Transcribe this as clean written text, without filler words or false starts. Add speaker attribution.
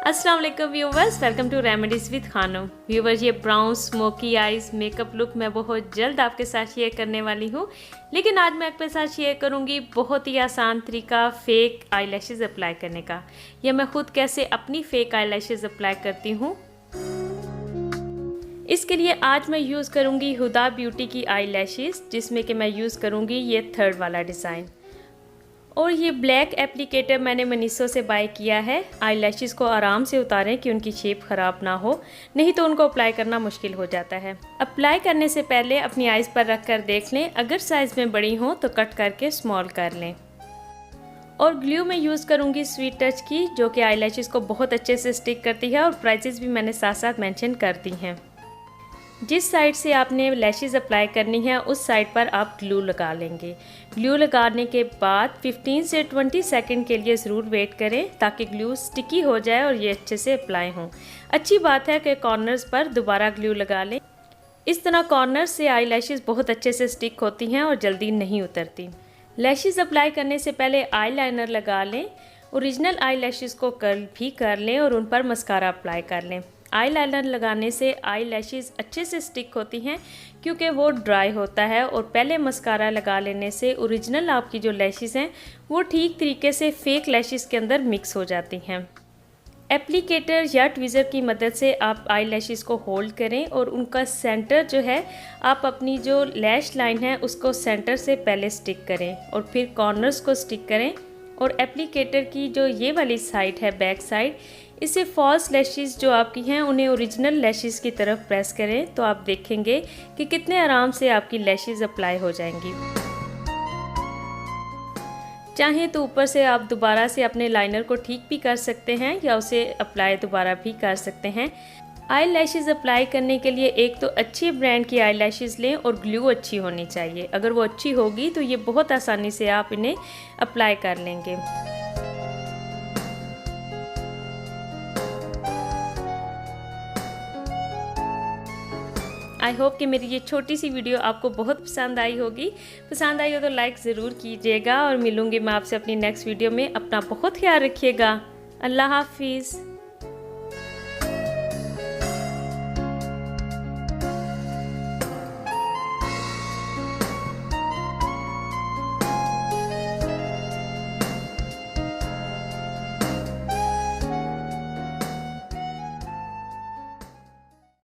Speaker 1: अस्सलाम वालेकुम viewers, welcome to remedies with Khanam. Viewers, ये brown smoky eyes makeup look मैं बहुत जल्द आपके साथ शेयर करने वाली हूँ। लेकिन आज मैं आपके साथ शेयर करूँगी बहुत ही आसान तरीका फ़ेक आई लैशेज़ अप्लाई करने का, या मैं ख़ुद कैसे अपनी फ़ेक आई लैशेज़ अप्लाई करती हूँ। इसके लिए आज मैं यूज़ करूँगी हुदा ब्यूटी की आई लैशेज़, जिसमें कि मैं यूज़ करूँगी ये 3rd वाला डिज़ाइन। और ये ब्लैक एप्लीकेटर मैंने मनीषो से बाय किया है। आई लैशेज़ को आराम से उतारें कि उनकी शेप ख़राब ना हो, नहीं तो उनको अप्लाई करना मुश्किल हो जाता है। अप्लाई करने से पहले अपनी आइज़ पर रख कर देख लें, अगर साइज़ में बड़ी हो तो कट करके स्मॉल कर लें। और ग्लू में यूज़ करूँगी स्वीट टच की, जो कि आई लैशेज़ को बहुत अच्छे से स्टिक करती है, और प्राइसेस भी मैंने साथ साथ मेंशन कर दी हैं। जिस साइड से आपने लैशेज़ अप्लाई करनी है उस साइड पर आप ग्लू लगा लेंगे। ग्लू लगाने के बाद 15 से 20 सेकंड के लिए ज़रूर वेट करें, ताकि ग्लू स्टिकी हो जाए और ये अच्छे से अप्लाई हों। अच्छी बात है कि कॉर्नर्स पर दोबारा ग्लू लगा लें। इस तरह कॉर्नर्स से आई लैशेज़ बहुत अच्छे से स्टिक होती हैं और जल्दी नहीं उतरती। लैशेज़ अप्लाई करने से पहले आई लाइनर लगा लें। ओरिजिनल आई लैशेज़ को कर्ल भी कर लें और उन पर मस्कारा अप्लाई कर लें। आई लाइनर लगाने से आई लैशेज़ अच्छे से स्टिक होती हैं, क्योंकि वो ड्राई होता है, और पहले मस्कारा लगा लेने से ओरिजिनल आपकी जो लैशेज़ हैं वो ठीक तरीके से फेक लैशेज़ के अंदर मिक्स हो जाती हैं। एप्लीकेटर या ट्विज़र की मदद से आप आई लैशेज़ को होल्ड करें और उनका सेंटर जो है, आप अपनी जो लैश लाइन है उसको सेंटर से पहले स्टिक करें और फिर कॉर्नर्स को स्टिक करें। और एप्लीकेटर की जो ये वाली साइड है, बैक साइड, इससे फॉल्स लैशेज़ जो आपकी हैं उन्हें ओरिजिनल लैशेज़ की तरफ प्रेस करें, तो आप देखेंगे कि कितने आराम से आपकी लैशेज़ अप्लाई हो जाएंगी। चाहें तो ऊपर से आप दोबारा से अपने लाइनर को ठीक भी कर सकते हैं, या उसे अप्लाई दोबारा भी कर सकते हैं। आई लैशेज़ अप्लाई करने के लिए एक तो अच्छी ब्रांड की आई लैशेज़ लें, और ग्लू अच्छी होनी चाहिए। अगर वो अच्छी होगी तो ये बहुत आसानी से आप इन्हें अप्लाई कर लेंगे। आई होप कि मेरी ये छोटी सी वीडियो आपको बहुत पसंद आई होगी। पसंद आई हो तो लाइक ज़रूर कीजिएगा, और मिलूँगी मैं आपसे अपनी नेक्स्ट वीडियो में। अपना बहुत ख्याल रखिएगा। अल्लाह हाफिज़।